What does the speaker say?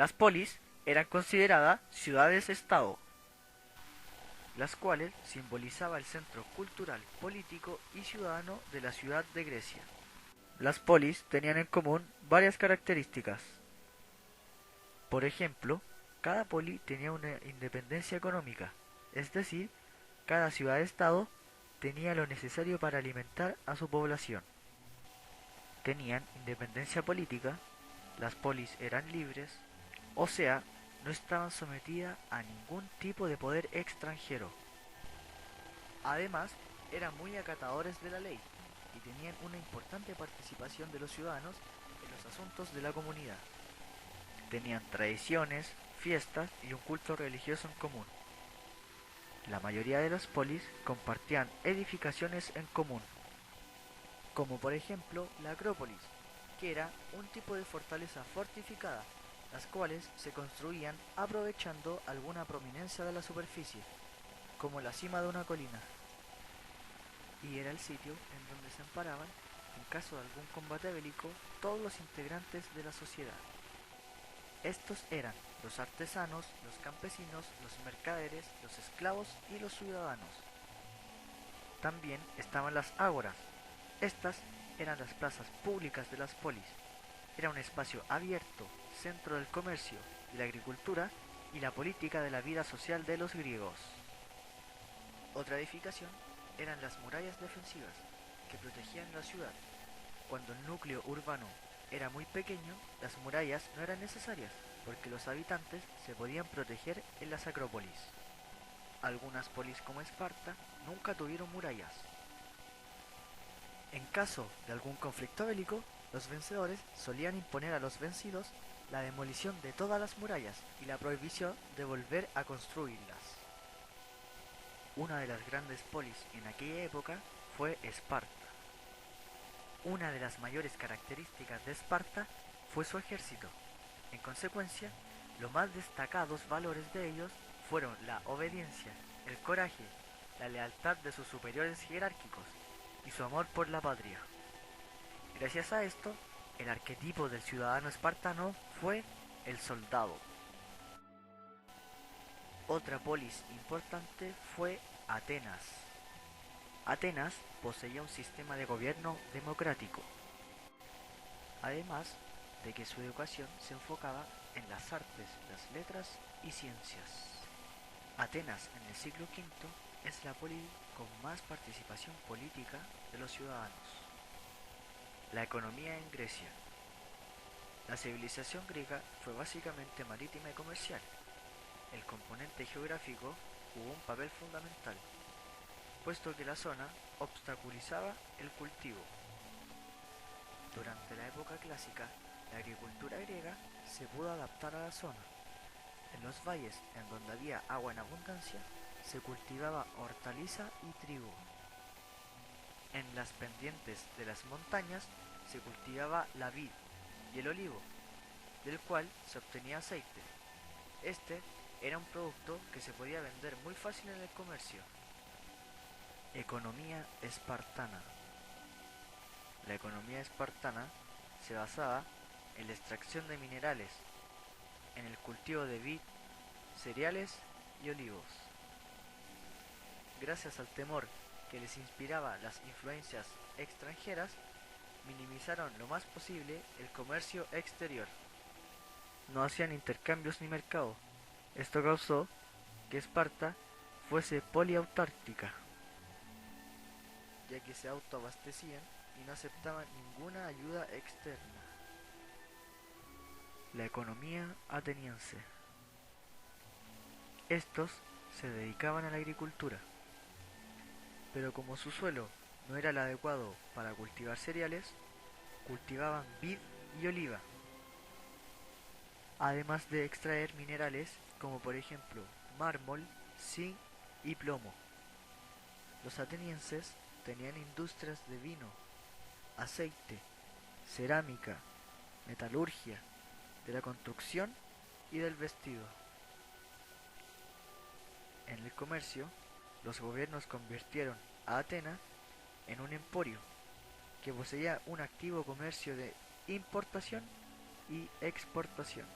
Las polis eran consideradas ciudades-estado, las cuales simbolizaba el centro cultural, político y ciudadano de la ciudad de Grecia. Las polis tenían en común varias características. Por ejemplo, cada poli tenía una independencia económica, es decir, cada ciudad-estado tenía lo necesario para alimentar a su población. Tenían independencia política, las polis eran libres, o sea, no estaban sometidas a ningún tipo de poder extranjero. Además, eran muy acatadores de la ley y tenían una importante participación de los ciudadanos en los asuntos de la comunidad. Tenían tradiciones, fiestas y un culto religioso en común. La mayoría de las polis compartían edificaciones en común, como por ejemplo la Acrópolis, que era un tipo de fortaleza fortificada, las cuales se construían aprovechando alguna prominencia de la superficie, como la cima de una colina, y era el sitio en donde se amparaban, en caso de algún combate bélico, todos los integrantes de la sociedad. Estos eran los artesanos, los campesinos, los mercaderes, los esclavos y los ciudadanos. También estaban las ágoras. Estas eran las plazas públicas de las polis. Era un espacio abierto, centro del comercio y la agricultura y la política de la vida social de los griegos. Otra edificación eran las murallas defensivas, que protegían la ciudad. Cuando el núcleo urbano era muy pequeño, las murallas no eran necesarias, porque los habitantes se podían proteger en las acrópolis. Algunas polis como Esparta nunca tuvieron murallas. En caso de algún conflicto bélico, los vencedores solían imponer a los vencidos la demolición de todas las murallas y la prohibición de volver a construirlas. Una de las grandes polis en aquella época fue Esparta. Una de las mayores características de Esparta fue su ejército. En consecuencia, los más destacados valores de ellos fueron la obediencia, el coraje, la lealtad de sus superiores jerárquicos y su amor por la patria. Gracias a esto, el arquetipo del ciudadano espartano fue el soldado. Otra polis importante fue Atenas. Atenas poseía un sistema de gobierno democrático, además de que su educación se enfocaba en las artes, las letras y ciencias. Atenas en el siglo V es la polis con más participación política de los ciudadanos. La economía en Grecia. La civilización griega fue básicamente marítima y comercial. El componente geográfico jugó un papel fundamental, puesto que la zona obstaculizaba el cultivo. Durante la época clásica, la agricultura griega se pudo adaptar a la zona. En los valles en donde había agua en abundancia, se cultivaba hortaliza y trigo. En las pendientes de las montañas se cultivaba la vid y el olivo, del cual se obtenía aceite. Este era un producto que se podía vender muy fácil en el comercio. Economía espartana. La economía espartana se basaba en la extracción de minerales, en el cultivo de vid, cereales y olivos. Gracias al temor que les inspiraba las influencias extranjeras, minimizaron lo más posible el comercio exterior. No hacían intercambios ni mercado. Esto causó que Esparta fuese poliautárquica, ya que se autoabastecían y no aceptaban ninguna ayuda externa. La economía ateniense. Estos se dedicaban a la agricultura, pero como su suelo no era el adecuado para cultivar cereales, cultivaban vid y oliva, además de extraer minerales como por ejemplo mármol, zinc y plomo. Los atenienses tenían industrias de vino, aceite, cerámica, metalurgia, de la construcción y del vestido. En el comercio, los gobiernos convirtieron a Atenas en un emporio que poseía un activo comercio de importación y exportación.